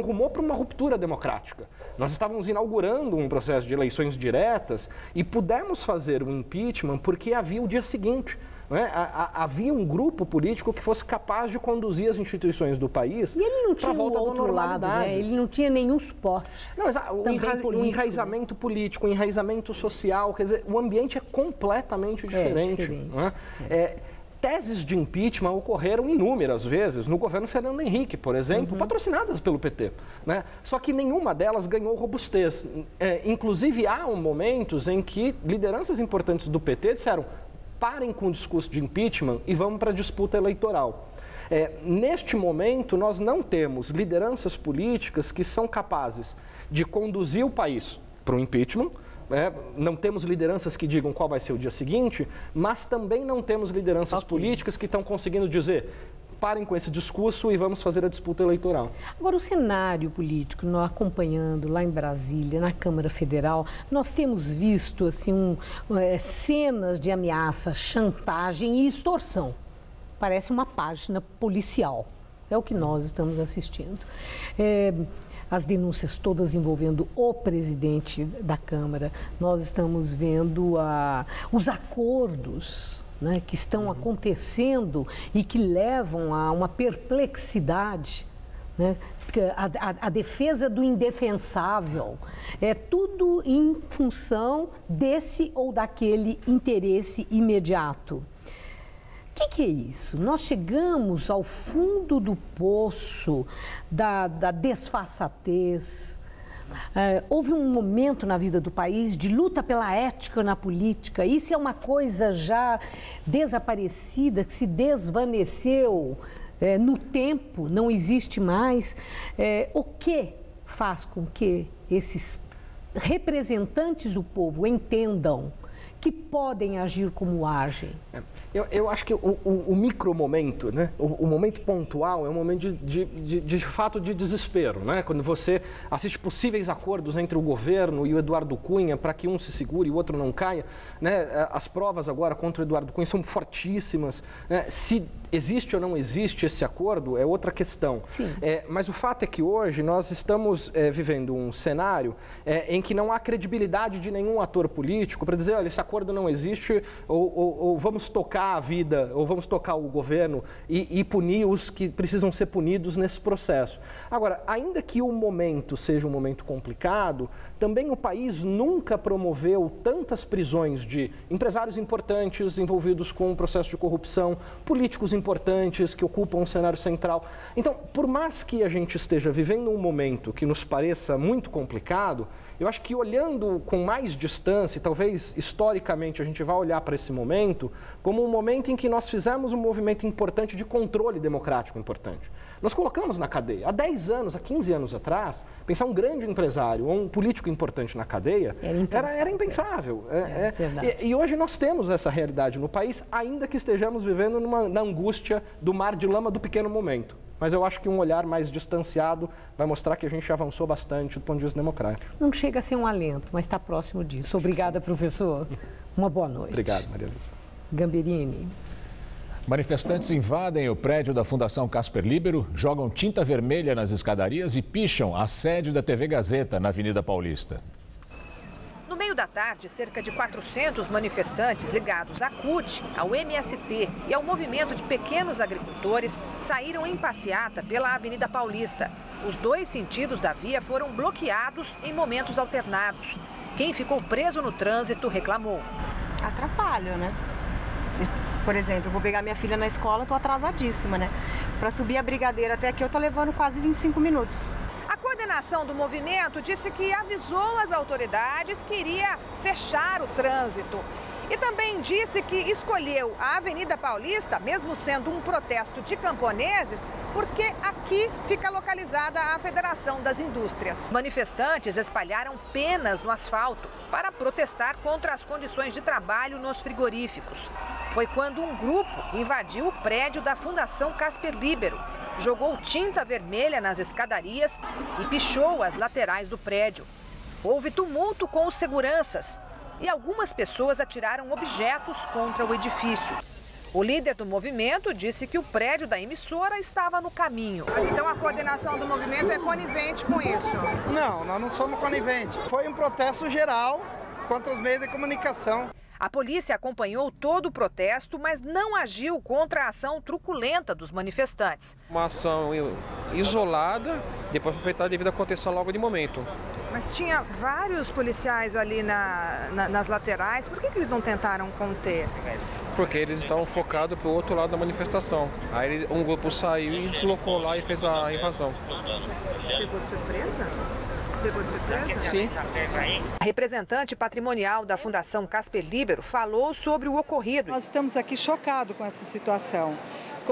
rumou para uma ruptura democrática. Nós estávamos inaugurando um processo de eleições diretas e pudemos fazer o impeachment porque havia o dia seguinte. Né? Havia um grupo político que fosse capaz de conduzir as instituições do país. E ele não tinha o outro lado, né? Ele não tinha nenhum suporte. Não, o enraizamento político, o enraizamento social, quer dizer, o ambiente é completamente diferente. Né? Teses de impeachment ocorreram inúmeras vezes no governo Fernando Henrique, por exemplo, patrocinadas pelo PT. Né? Só que nenhuma delas ganhou robustez. Inclusive, há momentos em que lideranças importantes do PT disseram: parem com o discurso de impeachment e vamos para a disputa eleitoral. Neste momento, nós não temos lideranças políticas que são capazes de conduzir o país para o impeachment. Não temos lideranças que digam qual vai ser o dia seguinte, mas também não temos lideranças políticas que estão conseguindo dizer: parem com esse discurso e vamos fazer a disputa eleitoral. Agora, o cenário político, nós acompanhando lá em Brasília, na Câmara Federal, nós temos visto assim, cenas de ameaça, chantagem e extorsão. Parece uma página policial. É o que nós estamos assistindo. As denúncias todas envolvendo o presidente da Câmara. Nós estamos vendo os acordos, né, que estão acontecendo e que levam a uma perplexidade, né? A defesa do indefensável. É tudo em função desse ou daquele interesse imediato. O que é isso? Nós chegamos ao fundo do poço da desfaçatez. Houve um momento na vida do país de luta pela ética na política. Isso é uma coisa já desaparecida, que se desvaneceu no tempo, não existe mais. O que faz com que esses representantes do povo entendam que podem agir como agem? Eu acho que o micromomento, né? O momento pontual é um momento de fato de desespero, né? Quando você assiste possíveis acordos entre o governo e o Eduardo Cunha para que um se segure e o outro não caia, né? As provas agora contra o Eduardo Cunha são fortíssimas, né? Se existe ou não existe esse acordo é outra questão. Mas o fato é que hoje nós estamos vivendo um cenário em que não há credibilidade de nenhum ator político para dizer: olha, esse acordo não existe, ou vamos tocar a vida, ou vamos tocar o governo e punir os que precisam ser punidos nesse processo. Agora, ainda que o momento seja um momento complicado, também o país nunca promoveu tantas prisões de empresários importantes envolvidos com um processo de corrupção, políticos importantes que ocupam um cenário central. Então, por mais que a gente esteja vivendo um momento que nos pareça muito complicado, eu acho que olhando com mais distância, e talvez historicamente a gente vá olhar para esse momento como um momento em que nós fizemos um movimento importante de controle democrático importante. Nós colocamos na cadeia. Há 10 anos, há 15 anos atrás, pensar um grande empresário ou um político importante na cadeia era impensável. E hoje nós temos essa realidade no país, ainda que estejamos vivendo na angústia do mar de lama do pequeno momento. Mas eu acho que um olhar mais distanciado vai mostrar que a gente avançou bastante do ponto de vista democrático. Não chega a ser um alento, mas está próximo disso. Obrigada, professor. Uma boa noite. Obrigado, Maria Luísa. Gamberini. Manifestantes invadem o prédio da Fundação Casper Líbero, jogam tinta vermelha nas escadarias e picham a sede da TV Gazeta na Avenida Paulista. No meio da tarde, cerca de 400 manifestantes ligados à CUT, ao MST e ao movimento de pequenos agricultores saíram em passeata pela Avenida Paulista. Os dois sentidos da via foram bloqueados em momentos alternados. Quem ficou preso no trânsito reclamou. Atrapalha, né? Por exemplo, eu vou pegar minha filha na escola, estou atrasadíssima, né? Para subir a Brigadeira até aqui eu estou levando quase 25 minutos. A coordenação do movimento disse que avisou as autoridades que iria fechar o trânsito. E também disse que escolheu a Avenida Paulista, mesmo sendo um protesto de camponeses, porque aqui fica localizada a Federação das Indústrias. Manifestantes espalharam penas no asfalto para protestar contra as condições de trabalho nos frigoríficos. Foi quando um grupo invadiu o prédio da Fundação Casper Líbero. jogou tinta vermelha nas escadarias e pichou as laterais do prédio. Houve tumulto com os seguranças e algumas pessoas atiraram objetos contra o edifício. O líder do movimento disse que o prédio da emissora estava no caminho. Então a coordenação do movimento é conivente com isso? Não, nós não somos coniventes. Foi um protesto geral contra os meios de comunicação. A polícia acompanhou todo o protesto, mas não agiu contra a ação truculenta dos manifestantes. Uma ação isolada, depois foi feita devido à contenção logo de momento. Mas tinha vários policiais ali nas laterais, por que eles não tentaram conter? Porque eles estavam focados para o outro lado da manifestação. Aí um grupo saiu e deslocou lá e fez a invasão. Pegou de surpresa? Pegou de surpresa? Sim. A representante patrimonial da Fundação Casper Libero falou sobre o ocorrido. Nós estamos aqui chocados com essa situação.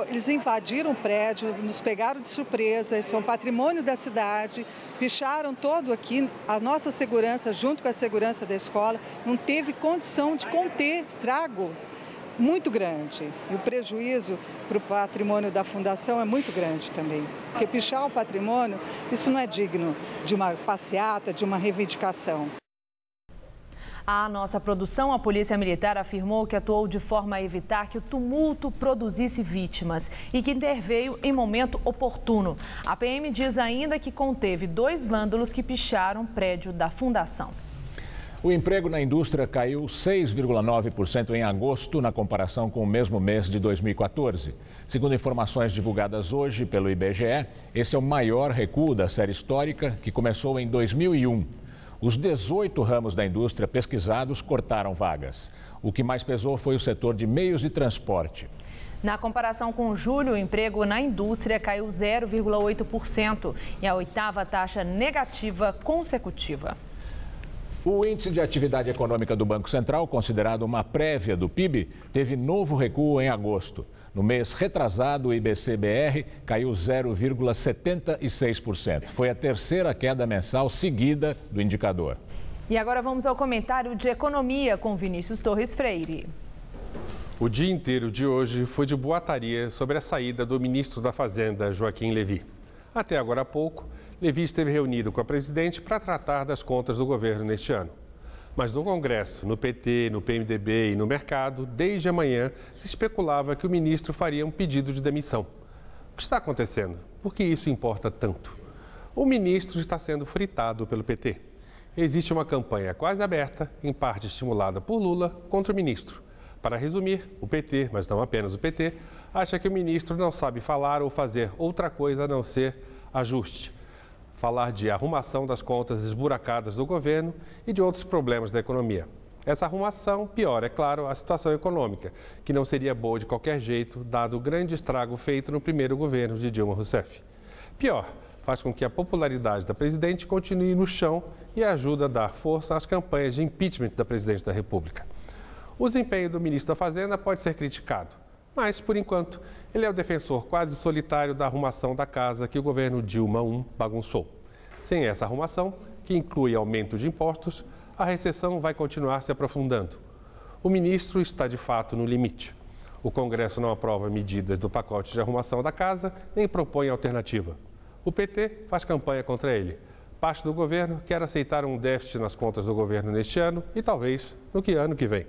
Eles invadiram o prédio, nos pegaram de surpresa, isso é um patrimônio da cidade, picharam todo aqui, a nossa segurança, junto com a segurança da escola, não teve condição de conter estrago muito grande. E o prejuízo para o patrimônio da Fundação é muito grande também. Porque pichar o patrimônio, isso não é digno de uma passeata, de uma reivindicação. A nossa produção, a Polícia Militar afirmou que atuou de forma a evitar que o tumulto produzisse vítimas e que interveio em momento oportuno. A PM diz ainda que conteve 2 vândalos que picharam o prédio da Fundação. O emprego na indústria caiu 6,9% em agosto, na comparação com o mesmo mês de 2014. Segundo informações divulgadas hoje pelo IBGE, esse é o maior recuo da série histórica, que começou em 2001. Os 18 ramos da indústria pesquisados cortaram vagas. O que mais pesou foi o setor de meios de transporte. Na comparação com julho, o emprego na indústria caiu 0,8% e a 8ª taxa negativa consecutiva. O índice de atividade econômica do Banco Central, considerado uma prévia do PIB, teve novo recuo em agosto. No mês retrasado, o IBC-BR caiu 0,76%. Foi a terceira queda mensal seguida do indicador. E agora vamos ao comentário de economia com Vinícius Torres Freire. O dia inteiro de hoje foi de boataria sobre a saída do ministro da Fazenda, Joaquim Levy. Até agora há pouco, Levy esteve reunido com a presidente para tratar das contas do governo neste ano. Mas no Congresso, no PT, no PMDB e no mercado, desde amanhã, se especulava que o ministro faria um pedido de demissão. O que está acontecendo? Por que isso importa tanto? O ministro está sendo fritado pelo PT. Existe uma campanha quase aberta, em parte estimulada por Lula, contra o ministro. Para resumir, o PT, mas não apenas o PT, acha que o ministro não sabe falar ou fazer outra coisa a não ser ajuste. Falar de arrumação das contas esburacadas do governo e de outros problemas da economia. Essa arrumação piora, é claro, a situação econômica, que não seria boa de qualquer jeito, dado o grande estrago feito no primeiro governo de Dilma Rousseff. Pior, faz com que a popularidade da presidente continue no chão e ajuda a dar força às campanhas de impeachment da presidente da República. O desempenho do ministro da Fazenda pode ser criticado, mas, por enquanto, ele é o defensor quase solitário da arrumação da casa que o governo Dilma I bagunçou. Sem essa arrumação, que inclui aumento de impostos, a recessão vai continuar se aprofundando. O ministro está, de fato, no limite. O Congresso não aprova medidas do pacote de arrumação da casa, nem propõe alternativa. O PT faz campanha contra ele. Parte do governo quer aceitar um déficit nas contas do governo neste ano e talvez no ano que vem.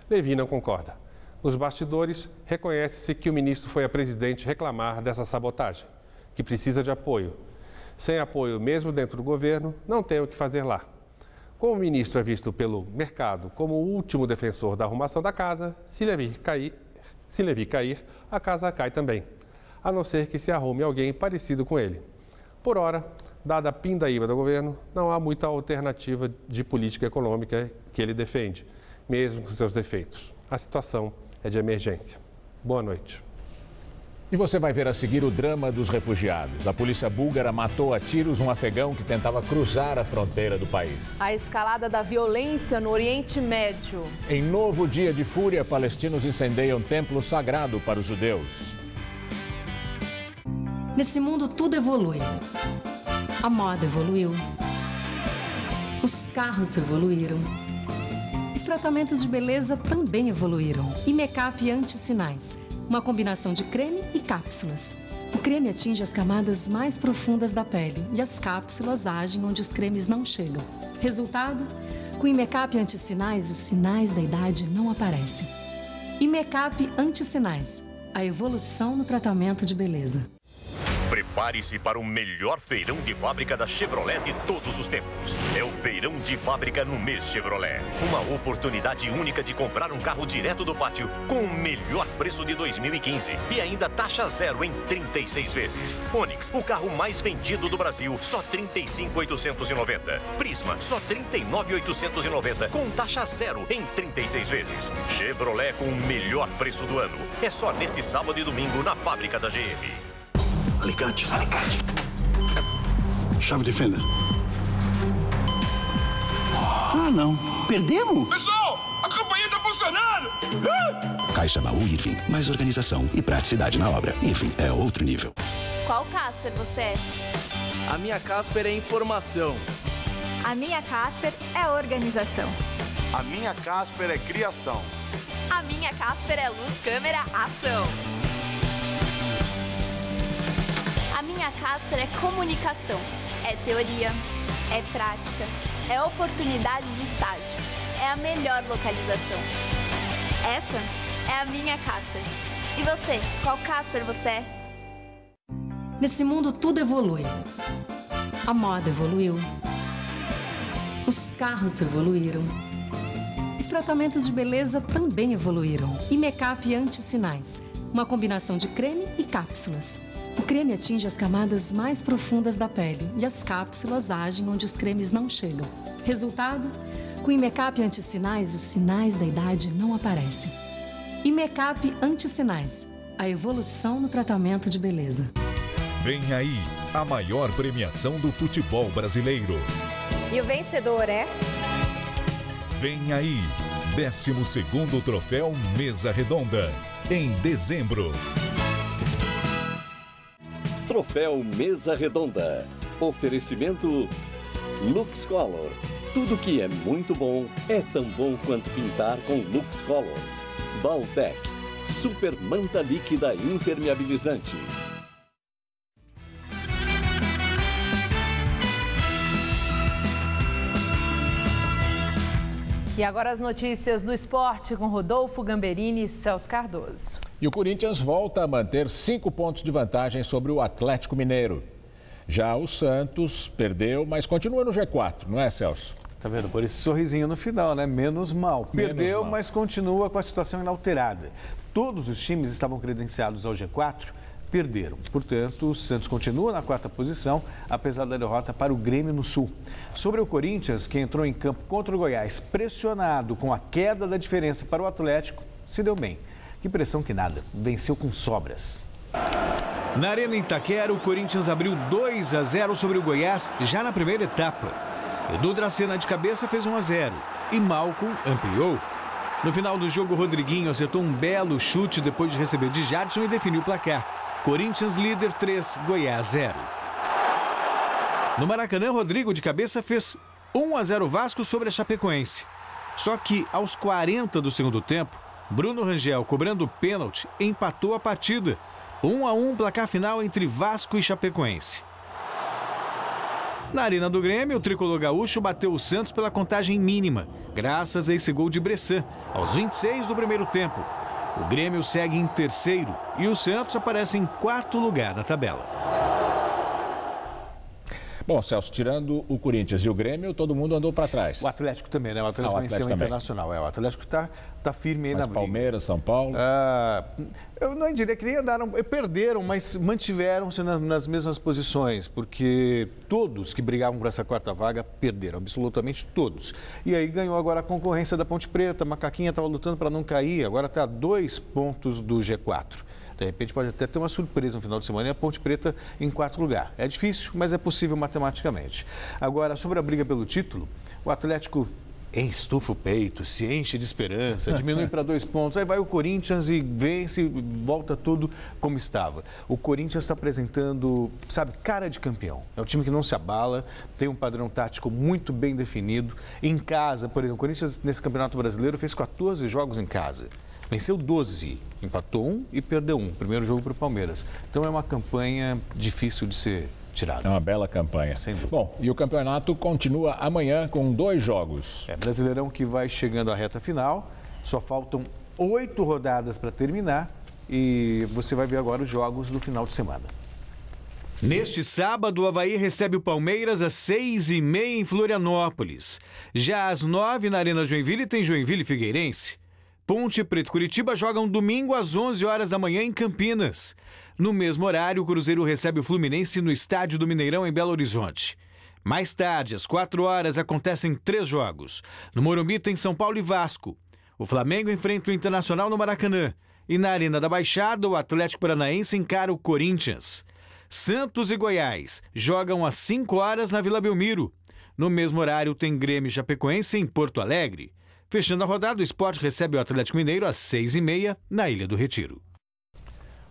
Levy não concorda. Nos bastidores, reconhece-se que o ministro foi a presidente reclamar dessa sabotagem, que precisa de apoio. Sem apoio, mesmo dentro do governo, não tem o que fazer lá. Como o ministro é visto pelo mercado como o último defensor da arrumação da casa, se Levy cair, a casa cai também, a não ser que se arrume alguém parecido com ele. Por ora, dada a pindaíba do governo, não há muita alternativa de política econômica que ele defende, mesmo com seus defeitos. A situação é de emergência. Boa noite. E você vai ver a seguir o drama dos refugiados. A polícia búlgara matou a tiros um afegão que tentava cruzar a fronteira do país. A escalada da violência no Oriente Médio. Em novo dia de fúria, palestinos incendeiam templo sagrado para os judeus. Nesse mundo tudo evolui. A moda evoluiu. Os carros evoluíram. Os tratamentos de beleza também evoluíram. E make-up anti-sinais uma combinação de creme e cápsulas. O creme atinge as camadas mais profundas da pele e as cápsulas agem onde os cremes não chegam. Resultado? Com Imecap Antissinais, os sinais da idade não aparecem. Imecap Antissinais, a evolução no tratamento de beleza. Prepare-se para o melhor feirão de fábrica da Chevrolet de todos os tempos. É o feirão de fábrica no mês Chevrolet. Uma oportunidade única de comprar um carro direto do pátio com o melhor preço de 2015 e ainda taxa zero em 36 vezes. Onix, o carro mais vendido do Brasil, só 35.890. Prisma, só 39.890 com taxa zero em 36 vezes. Chevrolet com o melhor preço do ano. É só neste sábado e domingo na fábrica da GM. Alicate. Chave de fenda. Ah, não. Perdemos? Pessoal, a campanha tá funcionando! Caixa Baú Irving. Mais organização e praticidade na obra. Irving é outro nível. Qual Casper você é? A minha Casper é informação. A minha Casper é organização. A minha Casper é criação. A minha Casper é luz, câmera, ação. A minha Casper é comunicação, é teoria, é prática, é oportunidade de estágio, é a melhor localização. Essa é a minha Casper. E você, qual Casper você é? Nesse mundo tudo evolui. A moda evoluiu. Os carros evoluíram. Os tratamentos de beleza também evoluíram. Imecap Antissinais, uma combinação de creme e cápsulas. O creme atinge as camadas mais profundas da pele e as cápsulas agem onde os cremes não chegam. Resultado? Com Imecap Antissinais, os sinais da idade não aparecem. Imecap Antissinais, a evolução no tratamento de beleza. Vem aí a maior premiação do futebol brasileiro. E o vencedor é? Vem aí, 12º Troféu Mesa Redonda, em dezembro. Troféu Mesa Redonda. Oferecimento Lux Color. Tudo que é muito bom é tão bom quanto pintar com Lux Color. Baltec. Super manta líquida impermeabilizante. E agora as notícias do esporte com Rodolfo Gamberini e Celso Cardoso. E o Corinthians volta a manter 5 pontos de vantagem sobre o Atlético Mineiro. Já o Santos perdeu, mas continua no G4, não é, Celso? Tá vendo? Por esse sorrisinho no final, né? Menos mal. Perdeu, mas continua com a situação inalterada. Todos os times estavam credenciados ao G4, perderam. Portanto, o Santos continua na 4ª posição, apesar da derrota para o Grêmio no Sul. Sobre o Corinthians, que entrou em campo contra o Goiás, pressionado com a queda da diferença para o Atlético, se deu bem. Que pressão que nada, venceu com sobras. Na Arena Itaquera, o Corinthians abriu 2-0 sobre o Goiás já na primeira etapa. Edu Dracena de cabeça fez 1-0 e Malcom ampliou. No final do jogo, Rodriguinho acertou um belo chute depois de receber de Jadson e definiu o placar. Corinthians líder 3, Goiás 0. No Maracanã, Rodrigo de cabeça fez 1-0 Vasco sobre a Chapecoense. Só que aos 40 do segundo tempo, Bruno Rangel, cobrando pênalti, empatou a partida. 1-1 placar final entre Vasco e Chapecoense. Na Arena do Grêmio, o tricolor gaúcho bateu o Santos pela contagem mínima, graças a esse gol de Bressan, aos 26 do primeiro tempo. O Grêmio segue em terceiro e o Santos aparece em 4º lugar na tabela. Bom, Celso, tirando o Corinthians e o Grêmio, todo mundo andou para trás. O Atlético também, né? O Atlético venceu o Internacional. O Atlético está firme aí na briga. Palmeiras, São Paulo? Eu não diria que nem andaram, perderam, mas mantiveram-se nas mesmas posições, porque todos que brigavam por essa 4ª vaga perderam, absolutamente todos. E aí ganhou agora a concorrência da Ponte Preta, a Macaquinha estava lutando para não cair, agora está a 2 pontos do G4. De repente pode até ter uma surpresa no final de semana e a Ponte Preta em 4º lugar. É difícil, mas é possível matematicamente. Agora, sobre a briga pelo título, o Atlético estufa o peito, se enche de esperança, diminui para 2 pontos, aí vai o Corinthians e vence, volta tudo como estava. O Corinthians está apresentando, sabe, cara de campeão. É um time que não se abala, tem um padrão tático muito bem definido. Em casa, por exemplo, o Corinthians nesse Campeonato Brasileiro fez 14 jogos em casa. Venceu 12, empatou 1 e perdeu 1. Primeiro jogo para o Palmeiras. Então é uma campanha difícil de ser tirada. É uma bela campanha. Sem dúvida. Bom, e o campeonato continua amanhã com 2 jogos. Brasileirão que vai chegando à reta final. Só faltam 8 rodadas para terminar. E você vai ver agora os jogos do final de semana. Neste sábado, o Avaí recebe o Palmeiras às 6h30 em Florianópolis. Já às 9h na Arena Joinville tem Joinville e Figueirense. Ponte Preta e Curitiba jogam domingo às 11 horas da manhã em Campinas. No mesmo horário, o Cruzeiro recebe o Fluminense no Estádio do Mineirão, em Belo Horizonte. Mais tarde, às 4 horas, acontecem 3 jogos. No Morumbi tem São Paulo e Vasco. O Flamengo enfrenta o Internacional no Maracanã. E na Arena da Baixada, o Atlético Paranaense encara o Corinthians. Santos e Goiás jogam às 5 horas na Vila Belmiro. No mesmo horário, tem Grêmio e Chapecoense em Porto Alegre. Fechando a rodada, o Sport recebe o Atlético Mineiro às 6h30 na Ilha do Retiro.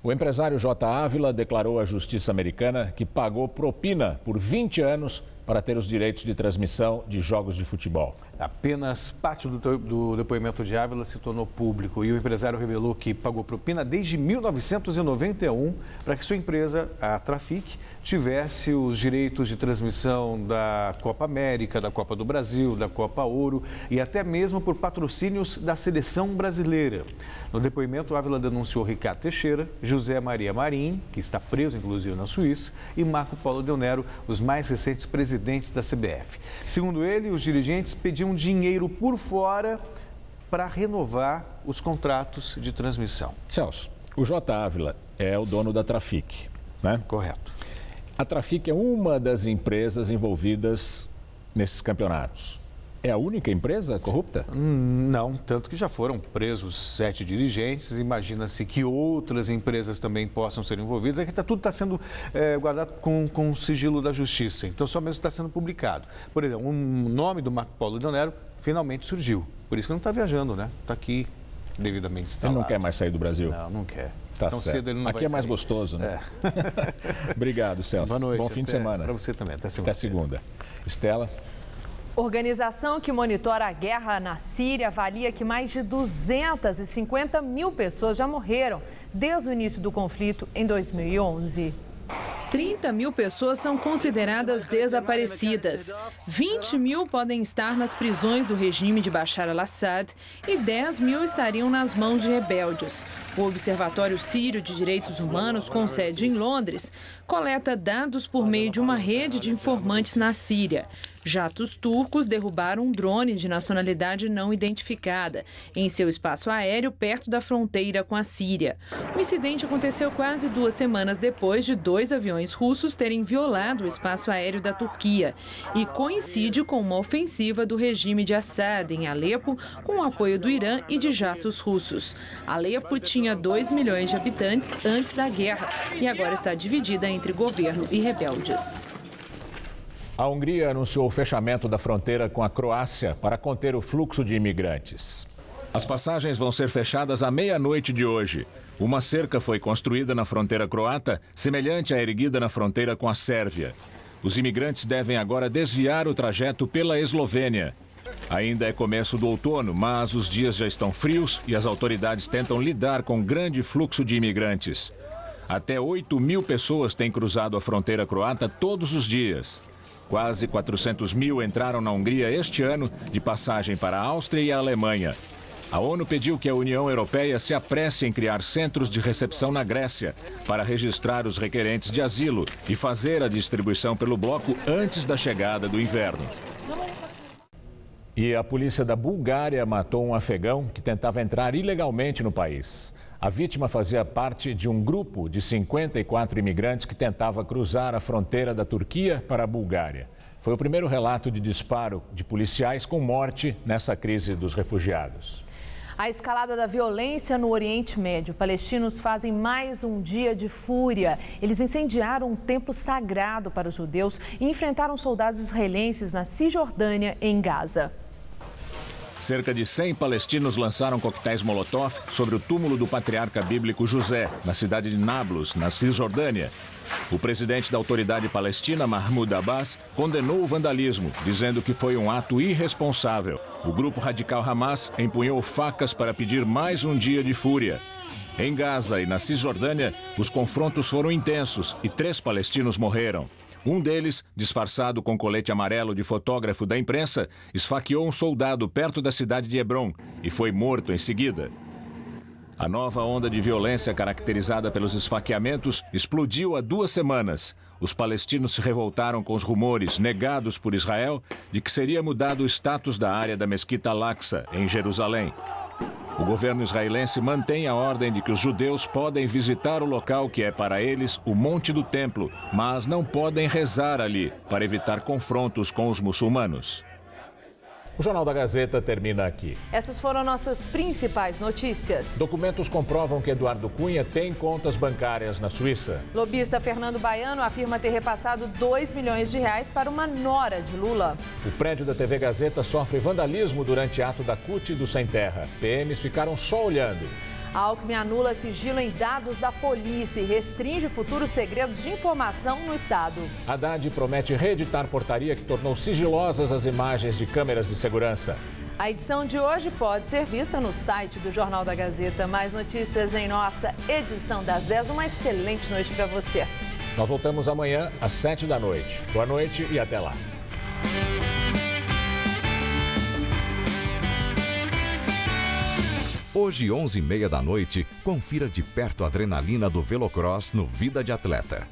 O empresário J. Ávila declarou à Justiça Americana que pagou propina por 20 anos para ter os direitos de transmissão de jogos de futebol. Apenas parte do depoimento de Ávila se tornou público e o empresário revelou que pagou propina desde 1991 para que sua empresa, a Trafic, tivesse os direitos de transmissão da Copa América, da Copa do Brasil, da Copa Ouro e até mesmo por patrocínios da seleção brasileira. No depoimento, Ávila denunciou Ricardo Teixeira, José Maria Marim, que está preso inclusive na Suíça, e Marco Polo Del Nero, os mais recentes presidentes da CBF. Segundo ele, os dirigentes pediam dinheiro por fora para renovar os contratos de transmissão. Celso, o J. Ávila é o dono da Trafic, né? Correto. A Trafic é uma das empresas envolvidas nesses campeonatos. É a única empresa corrupta? Não, tanto que já foram presos 7 dirigentes. Imagina-se que outras empresas também possam ser envolvidas. É que tudo está sendo guardado com o sigilo da justiça. Então, só mesmo está sendo publicado. Por exemplo, o nome do Marco Polo Del Nero finalmente surgiu. Por isso que não está viajando, né? Está aqui devidamente instalado. Ele não quer mais sair do Brasil? Não, não quer. Tá tão certo. Cedo ele não Aqui vai é mais sair. Gostoso, né? Obrigado, Celso. Boa noite. Bom fim de semana. Para você também. Até segunda. Até segunda. Estela. Organização que monitora a guerra na Síria avalia que mais de 250 mil pessoas já morreram desde o início do conflito em 2011. 30 mil pessoas são consideradas desaparecidas. 20 mil podem estar nas prisões do regime de Bashar al-Assad e 10 mil estariam nas mãos de rebeldes. O Observatório Sírio de Direitos Humanos, com sede em Londres, coleta dados por meio de uma rede de informantes na Síria. Jatos turcos derrubaram um drone de nacionalidade não identificada em seu espaço aéreo perto da fronteira com a Síria. O incidente aconteceu quase 2 semanas depois de 2 aviões russos terem violado o espaço aéreo da Turquia e coincide com uma ofensiva do regime de Assad em Alepo com o apoio do Irã e de jatos russos. Alepo tinha 2 milhões de habitantes antes da guerra e agora está dividida entre governo e rebeldes. A Hungria anunciou o fechamento da fronteira com a Croácia para conter o fluxo de imigrantes. As passagens vão ser fechadas à meia-noite de hoje. Uma cerca foi construída na fronteira croata, semelhante à erguida na fronteira com a Sérvia. Os imigrantes devem agora desviar o trajeto pela Eslovênia. Ainda é começo do outono, mas os dias já estão frios e as autoridades tentam lidar com o grande fluxo de imigrantes. Até 8 mil pessoas têm cruzado a fronteira croata todos os dias. Quase 400 mil entraram na Hungria este ano, de passagem para a Áustria e a Alemanha. A ONU pediu que a União Europeia se apresse em criar centros de recepção na Grécia para registrar os requerentes de asilo e fazer a distribuição pelo bloco antes da chegada do inverno. E a polícia da Bulgária matou um afegão que tentava entrar ilegalmente no país. A vítima fazia parte de um grupo de 54 imigrantes que tentava cruzar a fronteira da Turquia para a Bulgária. Foi o primeiro relato de disparo de policiais com morte nessa crise dos refugiados. A escalada da violência no Oriente Médio. Palestinos fazem mais um dia de fúria. Eles incendiaram um templo sagrado para os judeus e enfrentaram soldados israelenses na Cisjordânia, em Gaza. Cerca de 100 palestinos lançaram coquetéis Molotov sobre o túmulo do patriarca bíblico José, na cidade de Nablus, na Cisjordânia. O presidente da autoridade palestina, Mahmoud Abbas, condenou o vandalismo, dizendo que foi um ato irresponsável. O grupo radical Hamas empunhou facas para pedir mais um dia de fúria. Em Gaza e na Cisjordânia, os confrontos foram intensos e 3 palestinos morreram. Um deles, disfarçado com colete amarelo de fotógrafo da imprensa, esfaqueou um soldado perto da cidade de Hebron e foi morto em seguida. A nova onda de violência caracterizada pelos esfaqueamentos explodiu há 2 semanas. Os palestinos se revoltaram com os rumores negados por Israel de que seria mudado o status da área da Mesquita Al-Aqsa, em Jerusalém. O governo israelense mantém a ordem de que os judeus podem visitar o local que é para eles o Monte do Templo, mas não podem rezar ali, para evitar confrontos com os muçulmanos. O Jornal da Gazeta termina aqui. Essas foram nossas principais notícias. Documentos comprovam que Eduardo Cunha tem contas bancárias na Suíça. Lobista Fernando Baiano afirma ter repassado R$2 milhões para uma nora de Lula. O prédio da TV Gazeta sofre vandalismo durante ato da CUT do Sem Terra. PMs ficaram só olhando. Alckmin anula sigilo em dados da polícia e restringe futuros segredos de informação no Estado. Haddad promete reeditar portaria que tornou sigilosas as imagens de câmeras de segurança. A edição de hoje pode ser vista no site do Jornal da Gazeta. Mais notícias em nossa edição das 10. Uma excelente noite para você. Nós voltamos amanhã às 7 da noite. Boa noite e até lá. Hoje, 11h30 da noite, confira de perto a adrenalina do Velocross no Vida de Atleta.